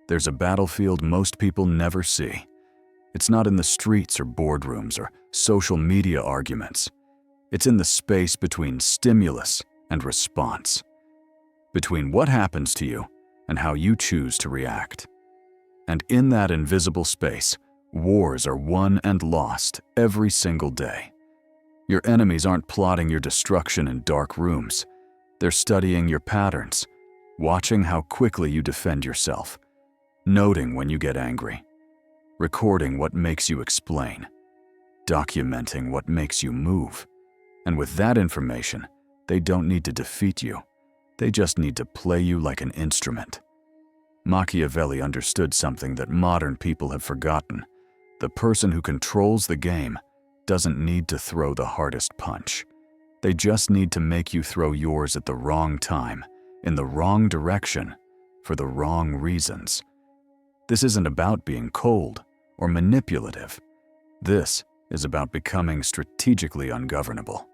there's a battlefield most people never see. It's not in the streets or boardrooms or social media arguments. It's in the space between stimulus and response, between what happens to you and how you choose to react. And in that invisible space, wars are won and lost every single day. Your enemies aren't plotting your destruction in dark rooms. They're studying your patterns, watching how quickly you defend yourself, noting when you get angry, recording what makes you explain, documenting what makes you move. And with that information, they don't need to defeat you. They just need to play you like an instrument. Machiavelli understood something that modern people have forgotten. The person who controls the game doesn't need to throw the hardest punch. They just need to make you throw yours at the wrong time, in the wrong direction, for the wrong reasons. This isn't about being cold or manipulative. This is about becoming strategically ungovernable,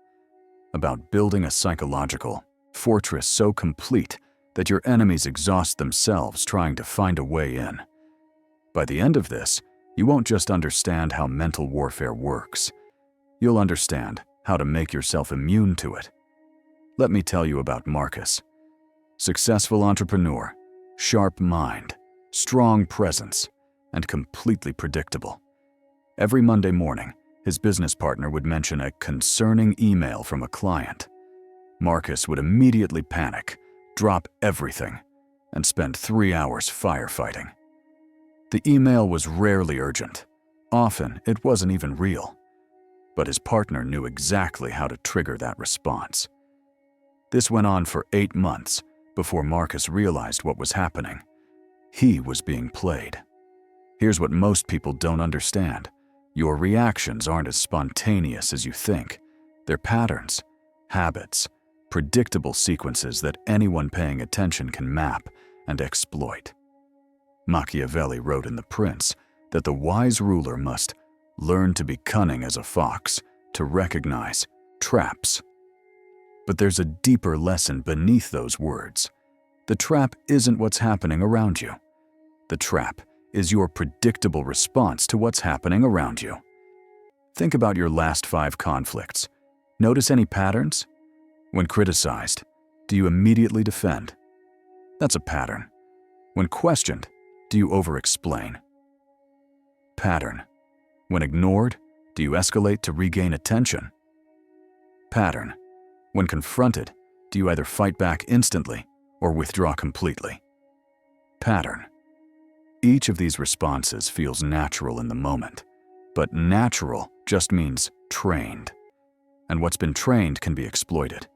about building a psychological fortress so complete that your enemies exhaust themselves trying to find a way in. By the end of this, you won't just understand how mental warfare works. You'll understand how to make yourself immune to it. Let me tell you about Marcus. Successful entrepreneur, sharp mind, strong presence, and completely predictable. Every Monday morning, his business partner would mention a concerning email from a client. Marcus would immediately panic, drop everything, and spend 3 hours firefighting. The email was rarely urgent. Often, it wasn't even real. But his partner knew exactly how to trigger that response. This went on for 8 months before Marcus realized what was happening. He was being played. Here's what most people don't understand. Your reactions aren't as spontaneous as you think. They're patterns, habits, predictable sequences that anyone paying attention can map and exploit. Machiavelli wrote in The Prince that the wise ruler must learn to be cunning as a fox, to recognize traps. But there's a deeper lesson beneath those words. The trap isn't what's happening around you. The trap is your predictable response to what's happening around you. Think about your last 5 conflicts. Notice any patterns? When criticized, do you immediately defend? That's a pattern. When questioned, do you over-explain? Pattern. When ignored, do you escalate to regain attention? Pattern. When confronted, do you either fight back instantly or withdraw completely? Pattern. Each of these responses feels natural in the moment, but natural just means trained. And what's been trained can be exploited.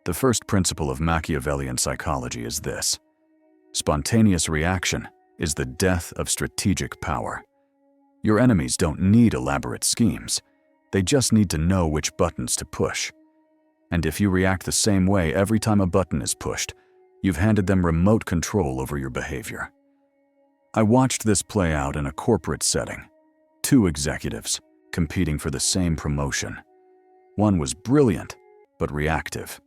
The first principle of Machiavellian psychology is this: spontaneous reaction is the death of strategic power. Your enemies don't need elaborate schemes. They just need to know which buttons to push. And if you react the same way every time a button is pushed, you've handed them remote control over your behavior. I watched this play out in a corporate setting. 2 executives competing for the same promotion. One was brilliant, but reactive.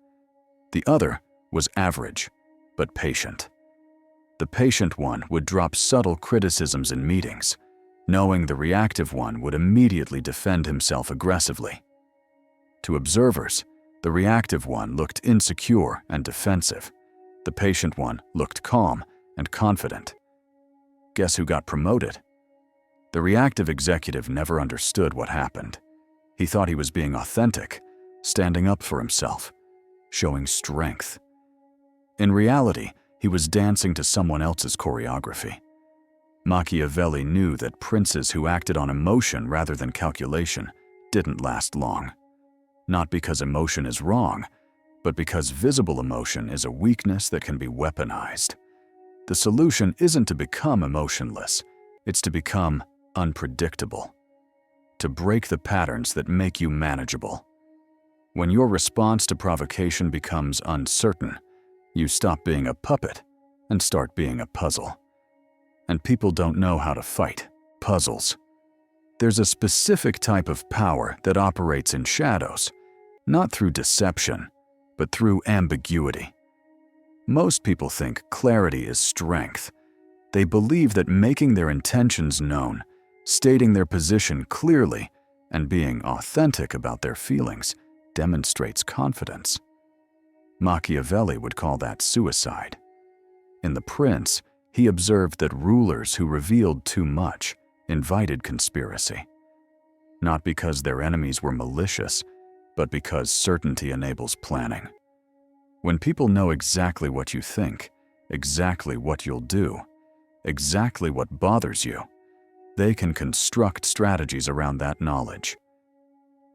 The other was average, but patient. The patient one would drop subtle criticisms in meetings, knowing the reactive one would immediately defend himself aggressively. To observers, the reactive one looked insecure and defensive. The patient one looked calm and confident. Guess who got promoted? The reactive executive never understood what happened. He thought he was being authentic, standing up for himself, showing strength. In reality, he was dancing to someone else's choreography. Machiavelli knew that princes who acted on emotion rather than calculation didn't last long. Not because emotion is wrong, but because visible emotion is a weakness that can be weaponized. The solution isn't to become emotionless, it's to become unpredictable. To break the patterns that make you manageable. When your response to provocation becomes uncertain, you stop being a puppet and start being a puzzle. And people don't know how to fight puzzles. There's a specific type of power that operates in shadows, not through deception, but through ambiguity. Most people think clarity is strength. They believe that making their intentions known, stating their position clearly, and being authentic about their feelings demonstrates confidence. Machiavelli would call that suicide. In The Prince, he observed that rulers who revealed too much invited conspiracy, not because their enemies were malicious, but because certainty enables planning. When people know exactly what you think, exactly what you'll do, exactly what bothers you, they can construct strategies around that knowledge.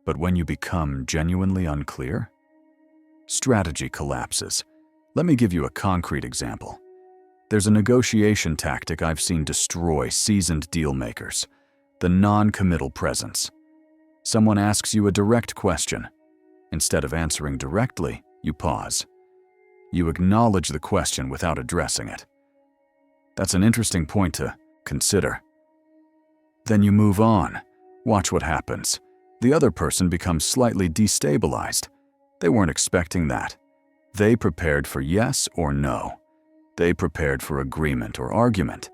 But when you become genuinely unclear, strategy collapses. Let me give you a concrete example. There's a negotiation tactic I've seen destroy seasoned deal makers: the non-committal presence. Someone asks you a direct question. Instead of answering directly, you pause. You acknowledge the question without addressing it. That's an interesting point to consider. Then you move on. Watch what happens. The other person becomes slightly destabilized. They weren't expecting that. They prepared for yes or no. They prepared for agreement or argument.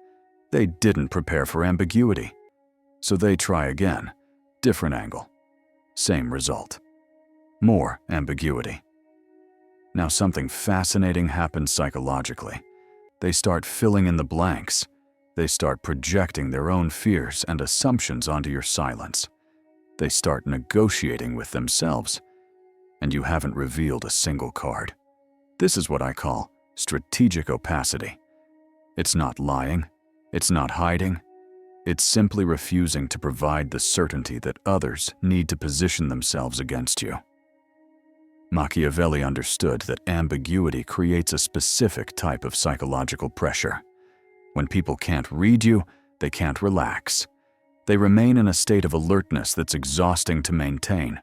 They didn't prepare for ambiguity. So they try again. Different angle. Same result. More ambiguity. Now something fascinating happens psychologically. They start filling in the blanks. They start projecting their own fears and assumptions onto your silence. They start negotiating with themselves, and you haven't revealed a single card. This is what I call strategic opacity. It's not lying. It's not hiding. It's simply refusing to provide the certainty that others need to position themselves against you. Machiavelli understood that ambiguity creates a specific type of psychological pressure. When people can't read you, they can't relax. They remain in a state of alertness that's exhausting to maintain.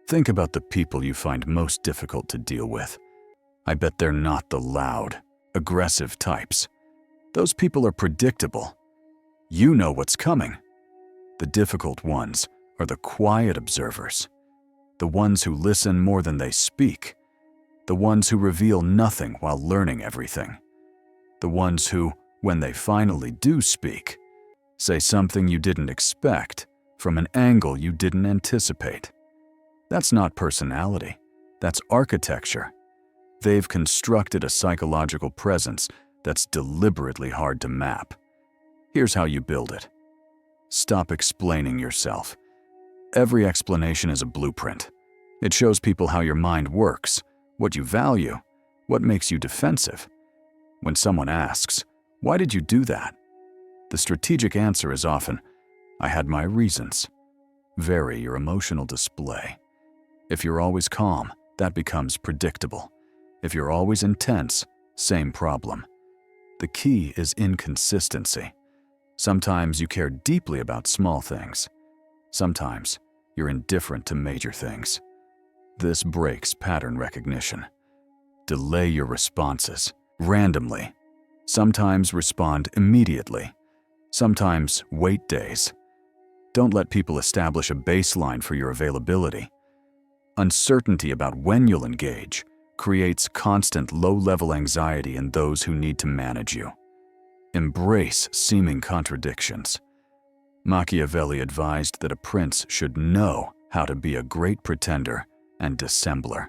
Think about the people you find most difficult to deal with. I bet they're not the loud, aggressive types. Those people are predictable. You know what's coming. The difficult ones are the quiet observers, the ones who listen more than they speak, the ones who reveal nothing while learning everything, the ones who, when they finally do speak, say something you didn't expect from an angle you didn't anticipate. That's not personality, that's architecture. They've constructed a psychological presence that's deliberately hard to map. Here's how you build it. Stop explaining yourself. Every explanation is a blueprint. It shows people how your mind works, what you value, what makes you defensive. When someone asks, "Why did you do that?" the strategic answer is often, "I had my reasons." Vary your emotional display. If you're always calm, that becomes predictable. If you're always intense, same problem. The key is inconsistency. Sometimes you care deeply about small things. Sometimes you're indifferent to major things. This breaks pattern recognition. Delay your responses randomly. Sometimes respond immediately. Sometimes wait days. Don't let people establish a baseline for your availability. Uncertainty about when you'll engage creates constant low-level anxiety in those who need to manage you. Embrace seeming contradictions. Machiavelli advised that a prince should know how to be a great pretender and dissembler.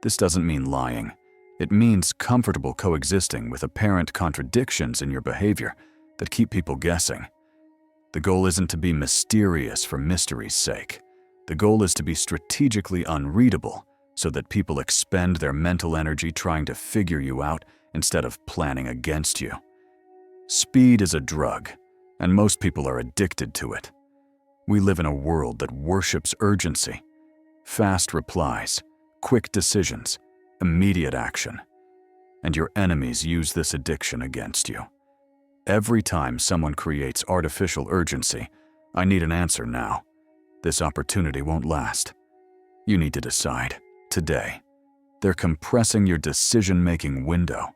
This doesn't mean lying. It means comfortable coexisting with apparent contradictions in your behavior that keep people guessing. The goal isn't to be mysterious for mystery's sake. The goal is to be strategically unreadable so that people expend their mental energy trying to figure you out instead of planning against you. Speed is a drug, and most people are addicted to it. We live in a world that worships urgency, fast replies, quick decisions, immediate action. And your enemies use this addiction against you. Every time someone creates artificial urgency, "I need an answer now. This opportunity won't last." You need to decide, today. They're compressing your decision-making window,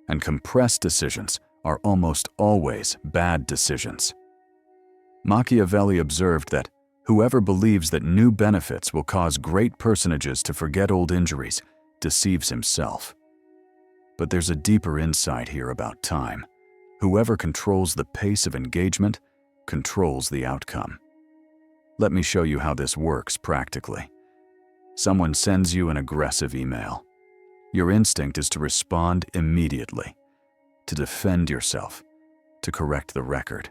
and compressed decisions are almost always bad decisions. Machiavelli observed that whoever believes that new benefits will cause great personages to forget old injuries deceives himself. But there's a deeper insight here about time. Whoever controls the pace of engagement controls the outcome. Let me show you how this works practically. Someone sends you an aggressive email. Your instinct is to respond immediately, to defend yourself, to correct the record.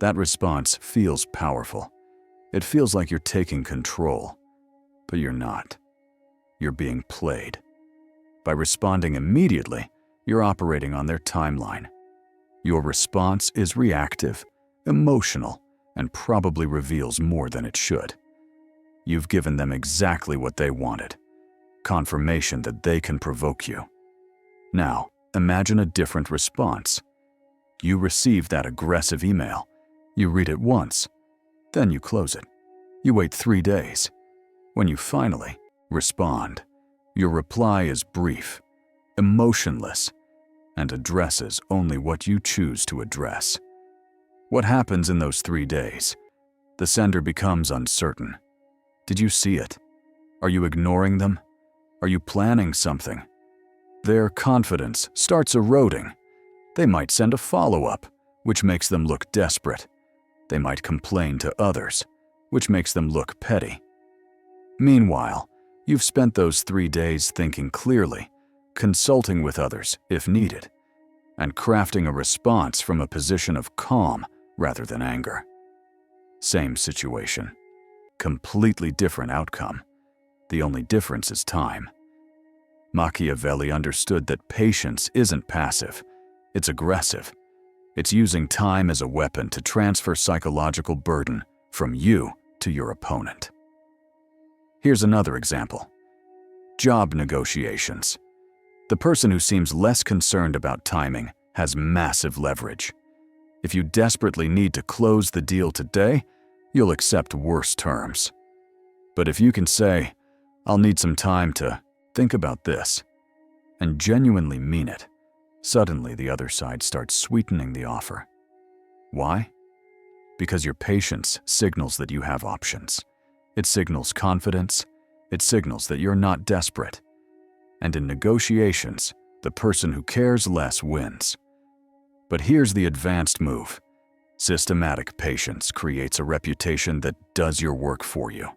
That response feels powerful. It feels like you're taking control, but you're not. You're being played. By responding immediately, you're operating on their timeline. Your response is reactive, emotional, and probably reveals more than it should. You've given them exactly what they wanted, confirmation that they can provoke you. Now, imagine a different response. You receive that aggressive email. You read it once, then you close it. You wait 3 days. When you finally respond, your reply is brief, emotionless, and addresses only what you choose to address. What happens in those 3 days? The sender becomes uncertain. Did you see it? Are you ignoring them? Are you planning something? Their confidence starts eroding. They might send a follow-up, which makes them look desperate. They might complain to others, which makes them look petty. Meanwhile, you've spent those 3 days thinking clearly, consulting with others if needed, and crafting a response from a position of calm rather than anger. Same situation. Completely different outcome. The only difference is time. Machiavelli understood that patience isn't passive, it's aggressive. It's using time as a weapon to transfer psychological burden from you to your opponent. Here's another example. Job negotiations. The person who seems less concerned about timing has massive leverage. If you desperately need to close the deal today, you'll accept worse terms. But if you can say, "I'll need some time to think about this," and genuinely mean it, suddenly the other side starts sweetening the offer. Why? Because your patience signals that you have options. It signals confidence. It signals that you're not desperate. And in negotiations, the person who cares less wins. But here's the advanced move. Systematic patience creates a reputation that does your work for you.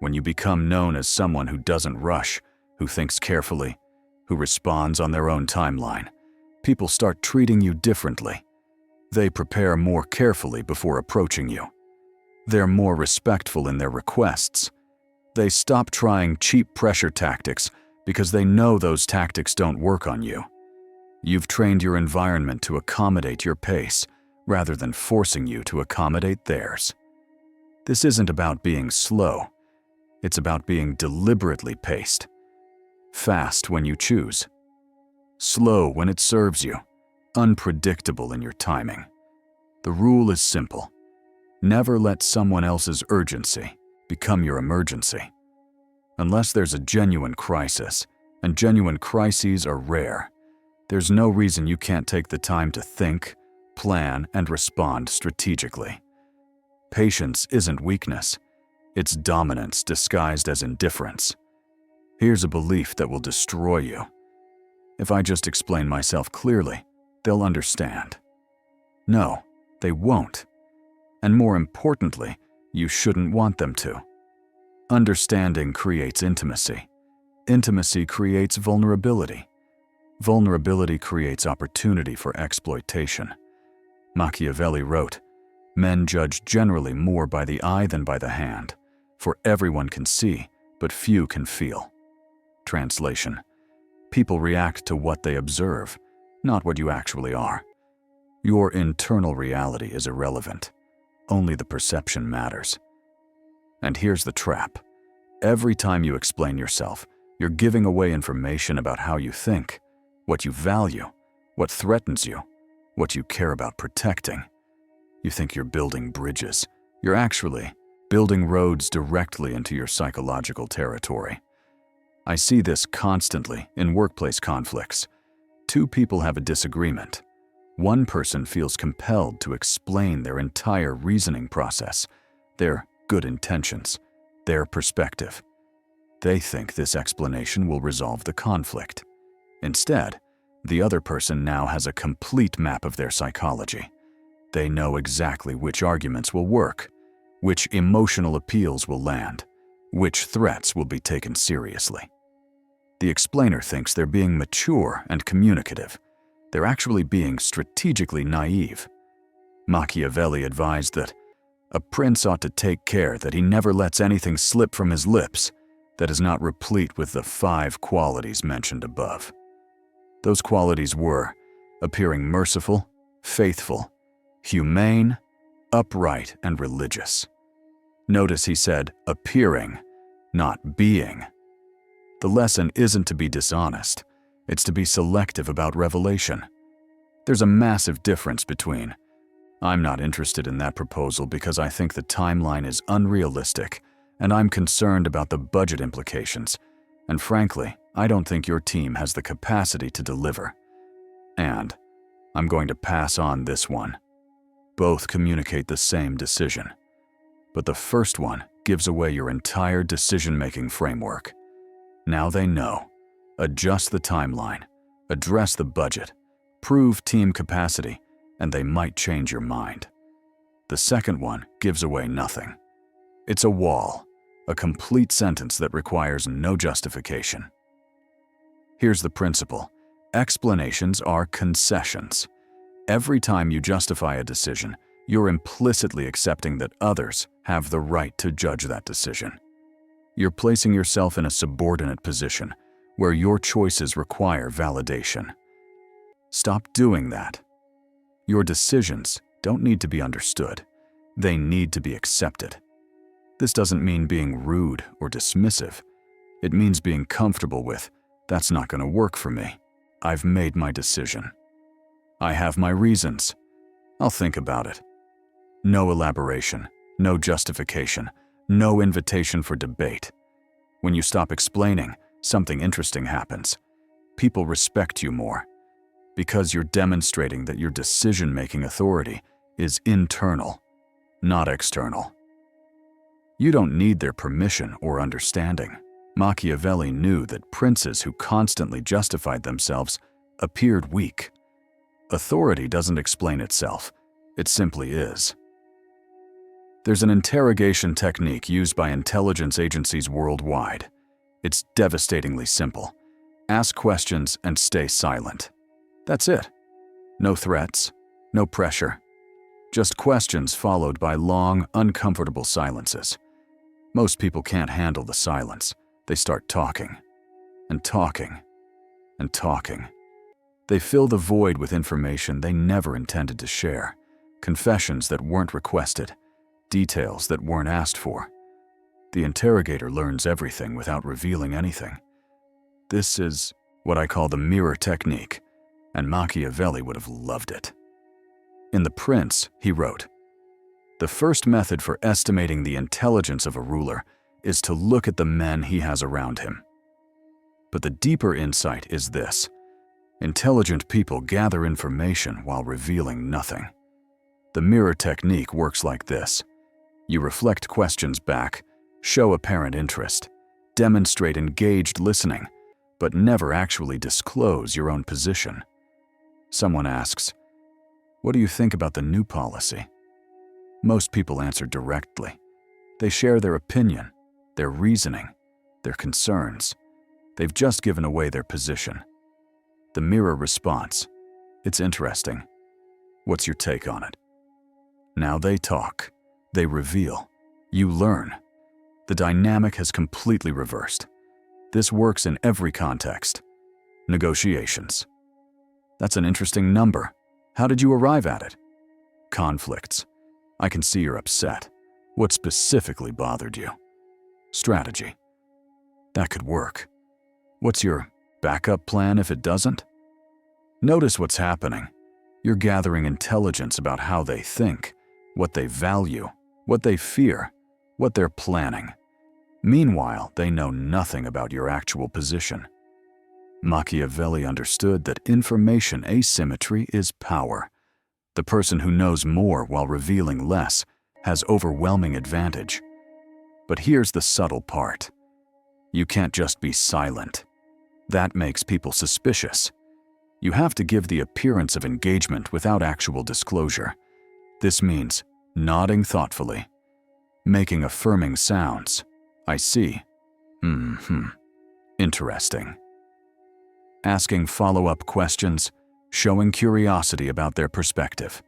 When you become known as someone who doesn't rush, who thinks carefully, who responds on their own timeline, people start treating you differently. They prepare more carefully before approaching you. They're more respectful in their requests. They stop trying cheap pressure tactics because they know those tactics don't work on you. You've trained your environment to accommodate your pace rather than forcing you to accommodate theirs. This isn't about being slow. It's about being deliberately paced. Fast when you choose. Slow when it serves you. Unpredictable in your timing. The rule is simple. Never let someone else's urgency become your emergency. Unless there's a genuine crisis, and genuine crises are rare, there's no reason you can't take the time to think, plan, and respond strategically. Patience isn't weakness. It's dominance disguised as indifference. Here's a belief that will destroy you. If I just explain myself clearly, they'll understand. No, they won't. And more importantly, you shouldn't want them to. Understanding creates intimacy. Intimacy creates vulnerability. Vulnerability creates opportunity for exploitation. Machiavelli wrote, "Men judge generally more by the eye than by the hand, for everyone can see, but few can feel." Translation: people react to what they observe, not what you actually are. Your internal reality is irrelevant. Only the perception matters. And here's the trap. Every time you explain yourself, you're giving away information about how you think, what you value, what threatens you, what you care about protecting. You think you're building bridges. You're actually building roads directly into your psychological territory. I see this constantly in workplace conflicts. Two people have a disagreement. One person feels compelled to explain their entire reasoning process, their good intentions, their perspective. They think this explanation will resolve the conflict. Instead, The other person now has a complete map of their psychology. They know exactly which arguments will work, which emotional appeals will land, which threats will be taken seriously. The explainer thinks they're being mature and communicative. They're actually being strategically naive. Machiavelli advised that a prince ought to take care that he never lets anything slip from his lips that is not replete with the 5 qualities mentioned above. Those qualities were appearing merciful, faithful, humane, upright, and religious. Notice he said appearing, not being. The lesson isn't to be dishonest, it's to be selective about revelation. There's a massive difference between, I'm not interested in that proposal because I think the timeline is unrealistic, and I'm concerned about the budget implications, and frankly, I don't think your team has the capacity to deliver. And I'm going to pass on this one. Both communicate the same decision. But the first one gives away your entire decision-making framework. Now they know. Adjust the timeline, address the budget, prove team capacity, and they might change your mind. The second one gives away nothing. It's a wall, a complete sentence that requires no justification. Here's the principle. Explanations are concessions. Every time you justify a decision, you're implicitly accepting that others have the right to judge that decision. You're placing yourself in a subordinate position where your choices require validation. Stop doing that. Your decisions don't need to be understood. They need to be accepted. This doesn't mean being rude or dismissive. It means being comfortable with, that's not going to work for me. I've made my decision. I have my reasons. I'll think about it. No elaboration, no justification, no invitation for debate. When you stop explaining, something interesting happens. People respect you more because you're demonstrating that your decision-making authority is internal, not external. You don't need their permission or understanding. Machiavelli knew that princes who constantly justified themselves appeared weak. Authority doesn't explain itself, it simply is. There's an interrogation technique used by intelligence agencies worldwide. It's devastatingly simple. Ask questions and stay silent. That's it. No threats, no pressure. Just questions followed by long, uncomfortable silences. Most people can't handle the silence. They start talking, and talking, and talking. They fill the void with information they never intended to share, confessions that weren't requested, details that weren't asked for. The interrogator learns everything without revealing anything. This is what I call the mirror technique, and Machiavelli would have loved it. In The Prince, he wrote, "The first method for estimating the intelligence of a ruler is to look at the men he has around him. But the deeper insight is this: intelligent people gather information while revealing nothing. The mirror technique works like this. You reflect questions back, show apparent interest, demonstrate engaged listening, but never actually disclose your own position. Someone asks, 'What do you think about the new policy?' Most people answer directly. They share their opinion, their reasoning, their concerns. They've just given away their position. The mirror response: 'It's interesting. What's your take on it?' Now they talk. They reveal. You learn. The dynamic has completely reversed. This works in every context. Negotiations. That's an interesting number. How did you arrive at it? Conflicts. I can see you're upset. What specifically bothered you? Strategy. That could work. What's your backup plan if it doesn't? Notice what's happening. You're gathering intelligence about how they think, what they value, what they fear, what they're planning. Meanwhile, they know nothing about your actual position. Machiavelli understood that information asymmetry is power. The person who knows more while revealing less has overwhelming advantage. But here's the subtle part. You can't just be silent. That makes people suspicious. You have to give the appearance of engagement without actual disclosure. This means nodding thoughtfully, making affirming sounds. I see. Interesting. Asking follow-up questions, showing curiosity about their perspective.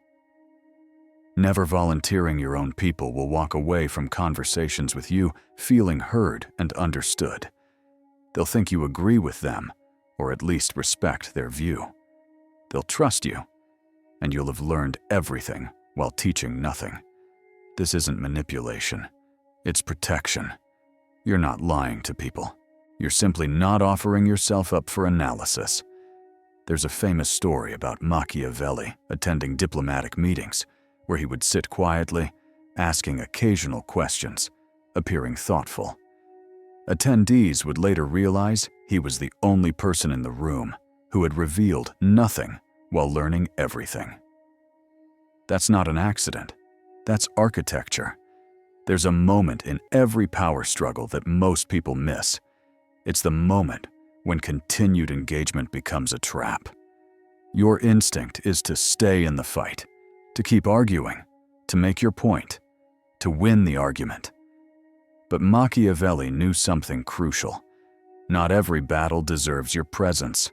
Never volunteering your own people will walk away from conversations with you feeling heard and understood. They'll think you agree with them, or at least respect their view. They'll trust you, and you'll have learned everything while teaching nothing. This isn't manipulation. It's protection. You're not lying to people. You're simply not offering yourself up for analysis. There's a famous story about Machiavelli attending diplomatic meetings, where he would sit quietly, asking occasional questions, appearing thoughtful. Attendees would later realize he was the only person in the room who had revealed nothing while learning everything. That's not an accident. That's architecture. There's a moment in every power struggle that most people miss. It's the moment when continued engagement becomes a trap. Your instinct is to stay in the fight, to keep arguing, to make your point, to win the argument. But Machiavelli knew something crucial. Not every battle deserves your presence.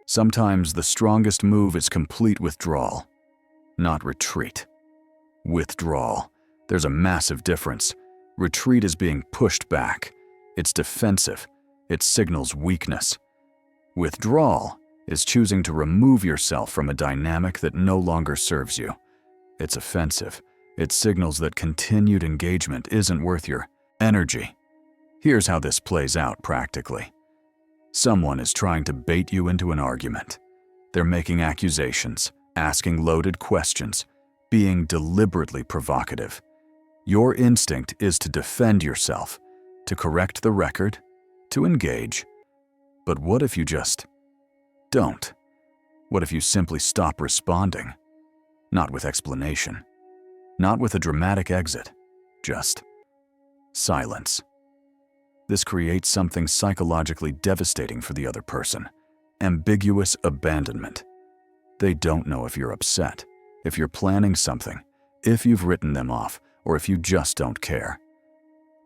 Sometimes the strongest move is complete withdrawal, not retreat. Withdrawal. There's a massive difference. Retreat is being pushed back. It's defensive. It signals weakness. Withdrawal is choosing to remove yourself from a dynamic that no longer serves you. It's offensive. It signals that continued engagement isn't worth your energy. Here's how this plays out practically. Someone is trying to bait you into an argument. They're making accusations, asking loaded questions, being deliberately provocative. Your instinct is to defend yourself, to correct the record, to engage. But what if you just don't? What if you simply stop responding? Not with explanation, not with a dramatic exit, just silence. This creates something psychologically devastating for the other person: ambiguous abandonment. They don't know if you're upset, if you're planning something, if you've written them off, or if you just don't care.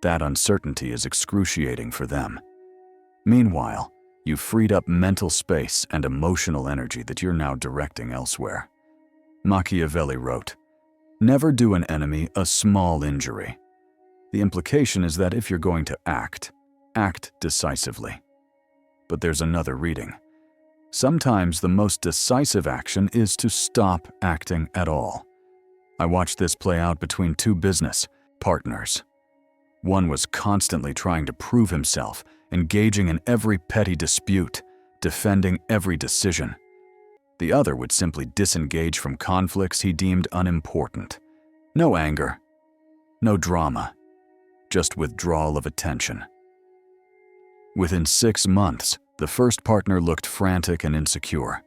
That uncertainty is excruciating for them. Meanwhile, you've freed up mental space and emotional energy that you're now directing elsewhere. Machiavelli wrote, "Never do an enemy a small injury." The implication is that if you're going to act decisively. But there's another reading. Sometimes the most decisive action is to stop acting at all. I watched this play out between two business partners. One was constantly trying to prove himself, engaging in every petty dispute, defending every decision. The other would simply disengage from conflicts he deemed unimportant. No anger, no drama, just withdrawal of attention. Within 6 months, the first partner looked frantic and insecure.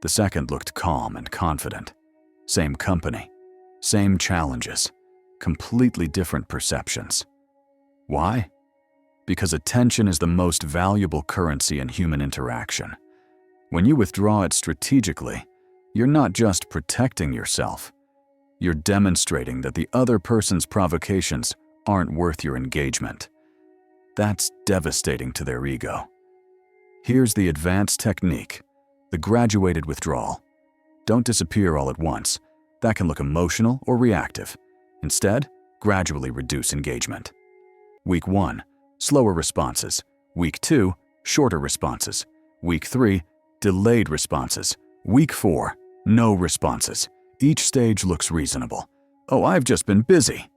The second looked calm and confident. Same company, same challenges, completely different perceptions. Why? Because attention is the most valuable currency in human interaction. When you withdraw it strategically, you're not just protecting yourself. You're demonstrating that the other person's provocations aren't worth your engagement. That's devastating to their ego. Here's the advanced technique, the graduated withdrawal. Don't disappear all at once. That can look emotional or reactive. Instead, gradually reduce engagement. Week 1, slower responses. Week 2, shorter responses. Week 3, delayed responses. Week 4, no responses. Each stage looks reasonable. Oh, I've just been busy.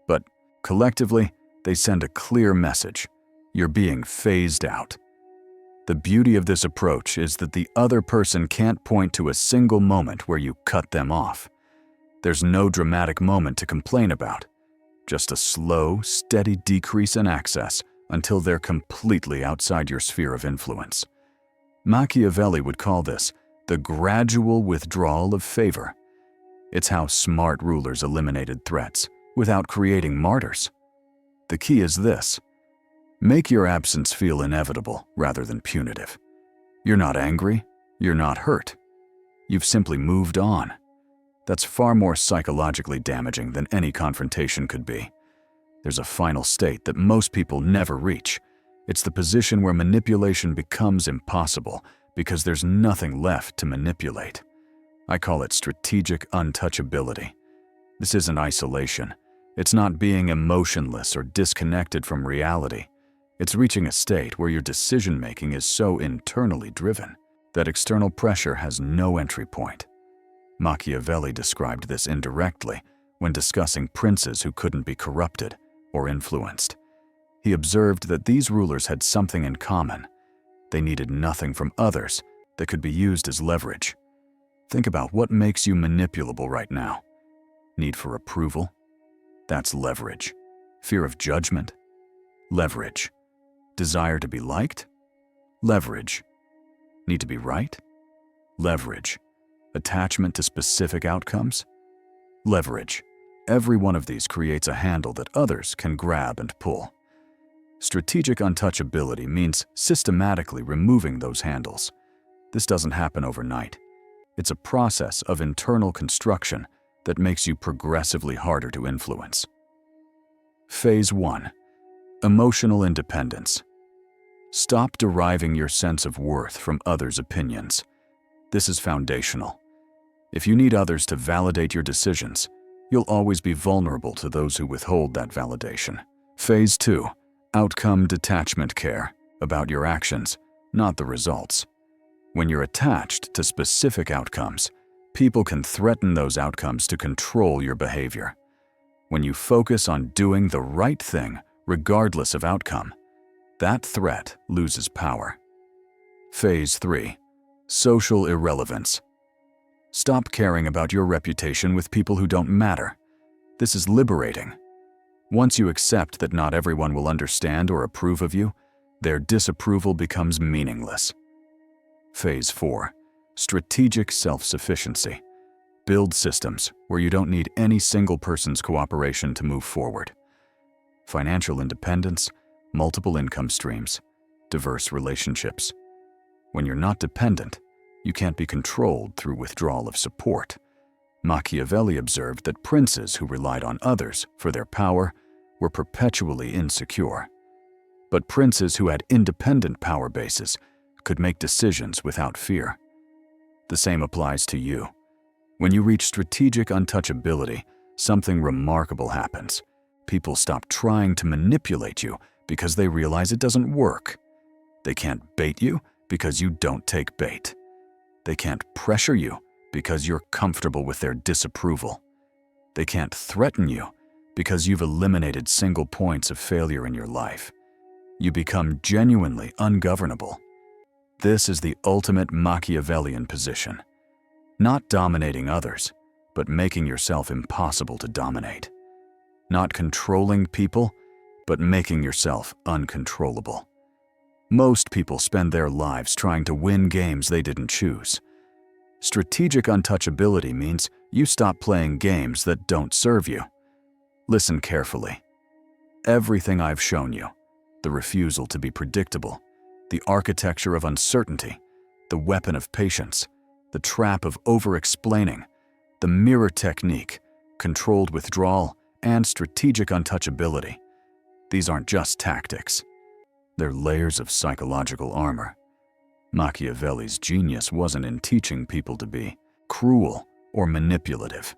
But collectively, they send a clear message. You're being phased out. The beauty of this approach is that the other person can't point to a single moment where you cut them off. There's no dramatic moment to complain about. Just a slow, steady decrease in access until they're completely outside your sphere of influence. Machiavelli would call this the gradual withdrawal of favor. It's how smart rulers eliminated threats without creating martyrs. The key is this: make your absence feel inevitable rather than punitive. You're not angry, You're not hurt. You've simply moved on. That's far more psychologically damaging than any confrontation could be. There's a final state that most people never reach. It's the position where manipulation becomes impossible because there's nothing left to manipulate. I call it strategic untouchability. This isn't isolation. It's not being emotionless or disconnected from reality. It's reaching a state where your decision-making is so internally driven that external pressure has no entry point. Machiavelli described this indirectly when discussing princes who couldn't be corrupted or influenced. He observed that these rulers had something in common. They needed nothing from others that could be used as leverage. Think about what makes you manipulable right now. Need for approval? That's leverage. Fear of judgment? Leverage. Desire to be liked? Leverage. Need to be right? Leverage. Attachment to specific outcomes? Leverage. Every one of these creates a handle that others can grab and pull. Strategic untouchability means systematically removing those handles. This doesn't happen overnight. It's a process of internal construction that makes you progressively harder to influence. Phase 1. Emotional independence. Stop deriving your sense of worth from others' opinions. This is foundational. If you need others to validate your decisions, you'll always be vulnerable to those who withhold that validation. Phase 2. Outcome detachment care about your actions, not the results. When you're attached to specific outcomes, people can threaten those outcomes to control your behavior. When you focus on doing the right thing, regardless of outcome, that threat loses power. Phase 3. Social irrelevance. Stop caring about your reputation with people who don't matter. This is liberating. Once you accept that not everyone will understand or approve of you, their disapproval becomes meaningless. Phase 4. Strategic self-sufficiency. Build systems where you don't need any single person's cooperation to move forward. Financial independence, multiple income streams, diverse relationships. When you're not dependent, you can't be controlled through withdrawal of support. Machiavelli observed that princes who relied on others for their power were perpetually insecure. But princes who had independent power bases could make decisions without fear. The same applies to you. When you reach strategic untouchability, something remarkable happens. People stop trying to manipulate you because they realize it doesn't work. They can't bait you because you don't take bait. They can't pressure you because you're comfortable with their disapproval. They can't threaten you because you've eliminated single points of failure in your life. You become genuinely ungovernable. This is the ultimate Machiavellian position. Not dominating others, but making yourself impossible to dominate. Not controlling people, but making yourself uncontrollable. Most people spend their lives trying to win games they didn't choose. Strategic untouchability means you stop playing games that don't serve you. Listen carefully. Everything I've shown you, the refusal to be predictable, the architecture of uncertainty, the weapon of patience, the trap of over-explaining, the mirror technique, controlled withdrawal, and strategic untouchability. These aren't just tactics. They're layers of psychological armor. Machiavelli's genius wasn't in teaching people to be cruel or manipulative.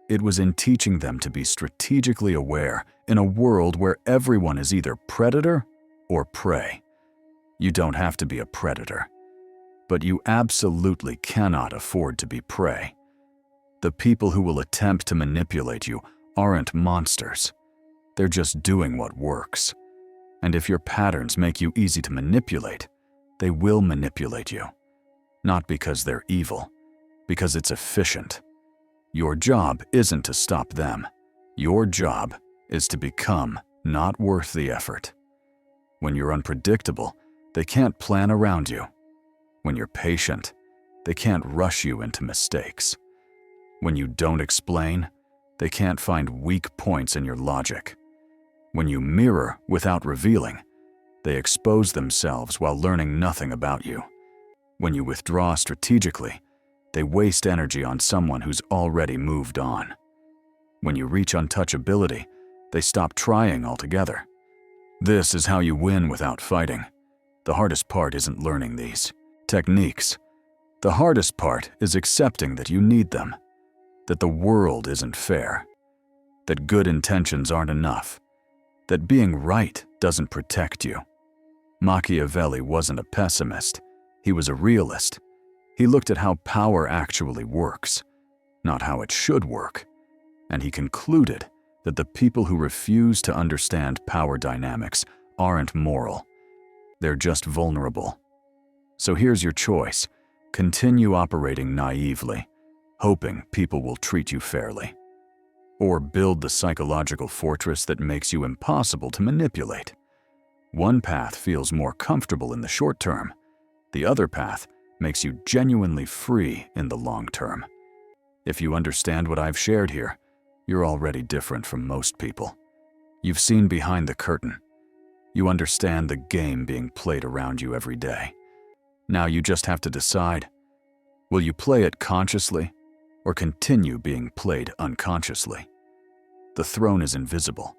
It was in teaching them to be strategically aware in a world where everyone is either predator or prey. You don't have to be a predator, but you absolutely cannot afford to be prey. The people who will attempt to manipulate you aren't monsters. They're just doing what works. And if your patterns make you easy to manipulate, they will manipulate you. Not because they're evil, because it's efficient. Your job isn't to stop them. Your job is to become not worth the effort. When you're unpredictable, they can't plan around you. When you're patient, they can't rush you into mistakes. When you don't explain, they can't find weak points in your logic. When you mirror without revealing, they expose themselves while learning nothing about you. When you withdraw strategically, they waste energy on someone who's already moved on. When you reach untouchability, they stop trying altogether. This is how you win without fighting. The hardest part isn't learning these techniques. The hardest part is accepting that you need them, that the world isn't fair, that good intentions aren't enough, that being right doesn't protect you. Machiavelli wasn't a pessimist. He was a realist. He looked at how power actually works, not how it should work. And he concluded that the people who refuse to understand power dynamics aren't moral. They're just vulnerable. So here's your choice. Continue operating naively, hoping people will treat you fairly. Or build the psychological fortress that makes you impossible to manipulate. One path feels more comfortable in the short term. The other path makes you genuinely free in the long term. If you understand what I've shared here, you're already different from most people. You've seen behind the curtain. You understand the game being played around you every day. Now you just have to decide, will you play it consciously or continue being played unconsciously? The throne is invisible,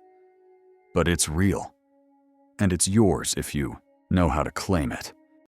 but it's real, and it's yours if you know how to claim it.